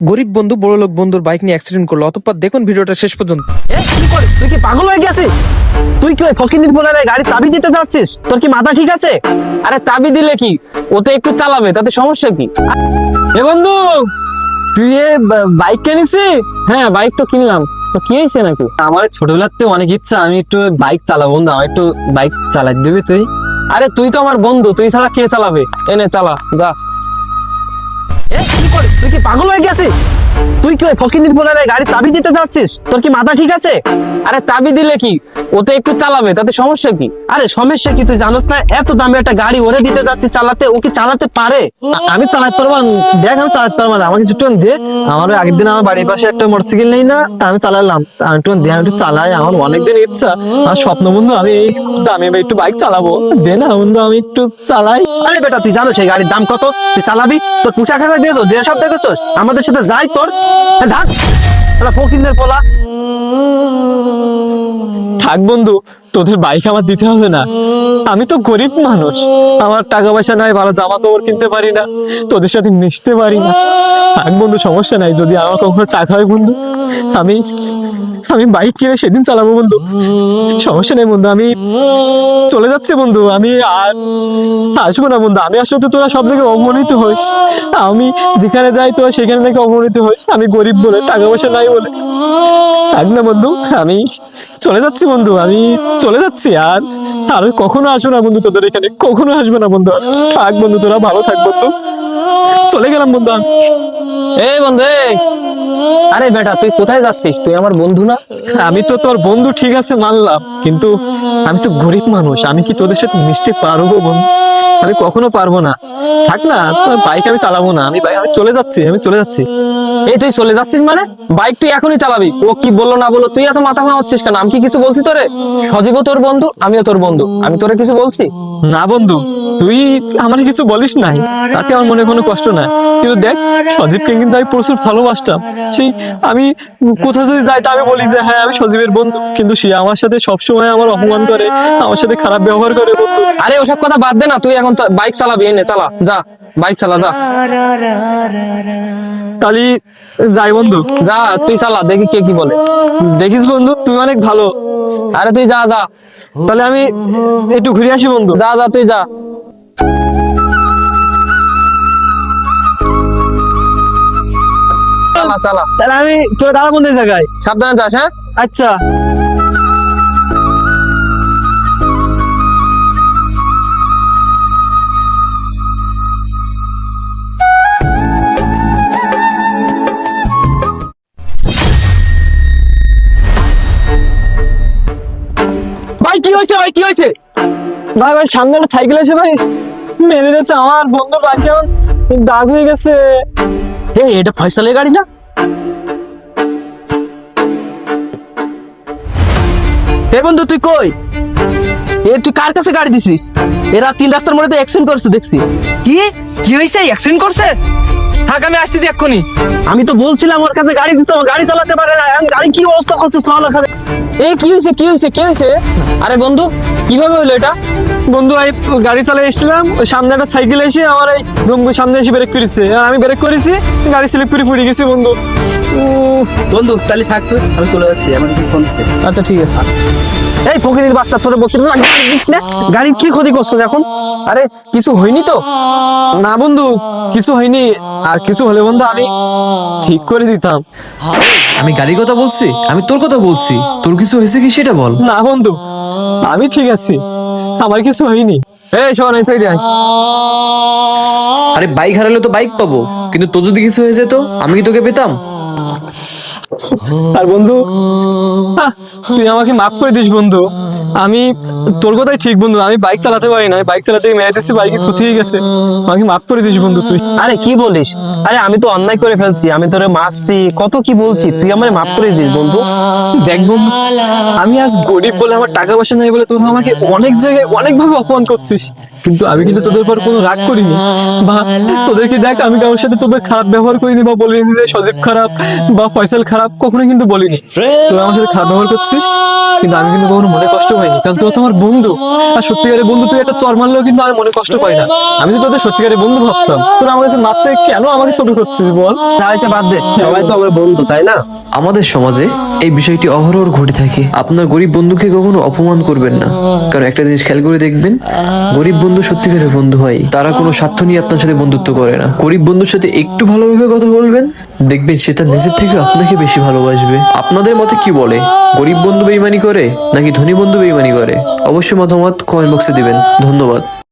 গরিব বন্ধু বড় লোক বন্ধুর বাইক নিয়ে অ্যাক্সিডেন্ট করলো। অতঃপর দেখুন ভিডিওটা শেষ পর্যন্ত। কি করিস তুই? কি পাগল হয়ে গেছিস? তুই কি ফকিন্দির বলে গাড়ি চাবি দিতে যাচ্ছিস? তোর কি মাথা ঠিক আছে? আরে চাবি দিলে কি, ও তো একটু চালাবে, তাতে সমস্যা কি? এ বন্ধু, তুই বাইক কিনেছিস? হ্যাঁ, বাইক তো কিনলাম। তো কি হয়েছে নাকি? আমার ছোটবেলার থেকে অনেক ইচ্ছা, আমি একটু বাইক চালাবো। বন্ধু, আমার একটু বাইক চালাই দিবি তুই? আরে তুই তো আমার বন্ধু, তুই ছাড়া কে চালাবে? এনে চালা, যা। কি করিস তুই? কি পাগল হয়ে গেছিস? তুই কি ফকিন্দির বলে গাড়ি চাবি দিতে যাচ্ছিস? তোর কি মাথা ঠিক আছে? আরে চাবি দিলে কি, ও তো একটু চালাবে, তাতে সমস্যা কি? আরে সমস্যা কি তুই জানোস না? এত দামি একটা গাড়ি ওরে দিতে যাচ্ছিস চালাতে, ও কি চালাতে পারে? আমি চালাতে পারবো না। দেখ আমি চালাতে পারবো না, আমাকে একটু দে। আমার আগের দিন আমার বাড়ির পাশে একটা মোটরসাইকেল নেই না, আমি চালালাম। আমি একটু দে, আমি একটু চালাই। আমার অনেকদিন ইচ্ছা, আমার স্বপ্ন বন্ধু, আমি এই দামি একটু বাইক চালাবো। দে না বন্ধু, আমি একটু চালাই। আরে বেটা, তুই জানো সেই গাড়ির দাম কত? তুই চালাবি? তোর পোশাক আশাক দিয়েছো, 1.5 সপ্তাহ গেছো আমাদের সাথে, যাই তোর ঢাক ফকিন্দের পোলা। থাক বন্ধু, তোদের বাইক আমার দিতে হবে না। আমি তো গরিব মানুষ, আমার টাকা পয়সা নাই, ভালো জামা কাপড় কিনতে পারি না, তোদের সাথে মিশতে পারি না। থাক বন্ধু, সমস্যা নাই। যদি আমার কখনো টাকা হয় বন্ধু, আমি আমি বাইক কিনে সেদিন চালাবো বন্ধু। সমস্যা নেই বন্ধু, আমি চলে যাচ্ছি বন্ধু। আমি আর আসবো না বন্ধু। আমি আসলে তো তোরা সব জায়গায় অপমানিত হইস, আমি যেখানে যাই তোরা সেখানে নাকি অপমানিত হইস। আমি গরিব বলে, টাকা পয়সা নাই বলে। থাক না বন্ধু, আমি চলে যাচ্ছি বন্ধু, আমি চলে যাচ্ছি। আর কখনো আসবো না বন্ধু তোদের এখানে, কখনো আসবে না বন্ধু। থাক বন্ধু, তোরা ভালো থাক বন্ধু। চলে গেলাম বন্ধু আমি। এই বন্ধু, এই। আরে বেটা, তুই কোথায় যাচ্ছিস? তুই আমার বন্ধু না? আমি তো তোর বন্ধু, ঠিক আছে মানলাম, কিন্তু আমি তো গরিব মানুষ। আমি কি তোদের সাথে মিশতে পারবো বন্ধু? আমি কখনো পারবো না। থাক না, তোর বাইক আমি চালাবো না। আমি চলে যাচ্ছি, আমি চলে যাচ্ছি। এই তুই চলে যাচ্ছিস মানে? বাইক তুই এখনই চালাবি। ও কি বললো না বললো, তুই এত মাথা ঘামাচ্ছিস কেন? আমি কি কিছু বলছি তোরে? সজীবও তোর বন্ধু, আমিও তোর বন্ধু, আমি তোরে কিছু বলছি? না বন্ধু, তুই আমার কিছু বলিস নাই, তাতে আমার মনে কোনো কষ্ট নাই। কিন্তু দেখ, সজীবকে কিন্তু আমি প্রচুর ভালোবাসতাম। সেই আমি কোথাও যদি যাই, তা আমি বলি যে হ্যাঁ আমি সজীবের বন্ধু, কিন্তু সে আমার সাথে সবসময় আমার অপমান করে, আমার সাথে খারাপ ব্যবহার করে বন্ধু। আরে ওসব কথা বাদ দে না, তুই এখন বাইক চালাবি। এনে চালা, যা, বাইক চালা, যা। তাহলে যাই বন্ধু। যা, তুই চালা, দেখি কে কি বলে। দেখিস বন্ধু, তুই অনেক ভালো। আরে তুই যা, যা। তাহলে আমি একটু ঘুরে আসি বন্ধু। যা, যা, তুই যা। চালা, চালা। তাহলে আমি তোর দাঁড়া বন্ধু এই জায়গায়। সাবধানে যাস, হ্যাঁ? আচ্ছা। ভাই কি হয়েছে? ভাই কি হয়েছে? ভাই ভাই, সামনে একটা সাইকেল এসে ভাই মেরে দিয়েছে। আমার বন্ধু বাইক কেমন দাগ হয়ে গেছে। এটা ফয়সালের গাড়ি না? এ বন্ধু, তুই কই? তুই কার কাছে গাড়ি দিছিস? এরা 3 রাস্তার মধ্যে অ্যাক্সিডেন্ট করছে দেখছি। কি কি হয়েছে? অ্যাক্সিডেন্ট করছে? থাক, আমি আসতেছি এক্ষুনি। আমি তো বলছিলাম ওর কাছে গাড়ি দিতে, ও গাড়ি চালাতে পারে না। আমি গাড়ি কি অবস্থা করছে চল এখানে। এই কি হয়েছে, কি হয়েছে, কি হয়েছে? আরে বন্ধু, কিভাবে হলো এটা? বন্ধু, আমি গাড়ি চালিয়ে এসেছিলাম, ওই সামনে একটা সাইকেল এসে আমার এই রুমের সামনে এসে ব্রেক করেছে, আর আমি ব্রেক করেছি, গাড়ি স্লিপ করে পড়ে গেছি বন্ধু। বন্ধু তাহলে থাক, তুই আমি চলে যাচ্ছি, আমার ফোন দিচ্ছে। আচ্ছা ঠিক আছে। এই ফকিরের বাচ্চা, তোরে বলছিস না গাড়ি দিস না? গাড়ির কি ক্ষতি করছো এখন? আরে কিছু হয়নি তো? না বন্ধু, কিছু হয়নি। আর কিছু হলে বন্ধু আমি ঠিক করে দিতাম। আমি গাড়ির কথা বলছি, আমি তোর কথা বলছি। তোর কিছু হয়েছে কি সেটা বল। না বন্ধু, আমি ঠিক আছি, আমার কিছু হয়নি। এই শোন, এই সাইডে আয়। আরে বাইক হারালে তো বাইক পাবো, কিন্তু তোর যদি কিছু হয়ে যেত আমি কি তোকে পেতাম? আর বন্ধু, তুই আমাকে মাফ করে দিস বন্ধু। আমি তোর কথাই ঠিক বন্ধু, আমি বাইক চালাতে পারি না, বাইক চালাতে মেরে দিচ্ছি, বাইকে ক্ষতি হয়ে গেছে। আমাকে মাফ করে দিস বন্ধু তুই। আরে কি বলিস? আরে আমি তো অন্যায় করে ফেলছি, আমি তোরে মারছি, কত কি বলছি, তুই আমারে মাফ করে দিস বন্ধু। দেখ বন্ধু, আমি আজ গরিব বলে, আমার টাকা পয়সা নাই বলে তোর আমাকে অনেক জায়গায় অনেক ভাবে অপমান করছিস, কিন্তু আমি কিন্তু তোদের উপর কোনো রাগ করিনি, বা তোদেরকে দেখ আমি কারোর সাথে তোদের খারাপ ব্যবহার করিনি, বা বলিনি যে সজীব খারাপ বা ফয়সাল খারাপ, কখনো কিন্তু বলিনি। তোরা আমার সাথে খারাপ ব্যবহার করছিস। কিন্তু আমি কিন্তু কখনো মনে কষ্ট পাইনি, কারণ তোরা তো আমার বন্ধু। আর সত্যিকারের বন্ধু, তুই একটা চর মারলেও কিন্তু আমি মনে কষ্ট পাই না। আমি তো তোদের সত্যিকারের বন্ধু ভাবতাম। তোরা আমার কাছে মাপ চেয়ে কেন আমাকে ছোট করছিস বল? তা হয়েছে, বাদ দে, সবাই তো আমার বন্ধু, তাই না? আমাদের সমাজে এই বিষয়টি অহরহ ঘটে থাকে। আপনার গরিব বন্ধুকে কখনো অপমান করবেন না, কারণ একটা জিনিস খেয়াল করে দেখবেন, গরিব বন্ধু সত্যিকারের বন্ধু হয়। তারা কোনো স্বার্থ নিয়ে আপনার সাথে বন্ধুত্ব করে না। গরিব বন্ধুর সাথে একটু ভালোভাবে কথা বলবেন, দেখবেন সে তার নিজের থেকে আপনাকে বেশি ভালোবাসবে। আপনাদের মতে কি বলে, গরিব বন্ধু বেইমানি করে নাকি ধনী বন্ধু বেইমানি করে? অবশ্যই মতামত কমেন্ট বক্সে দিবেন। ধন্যবাদ।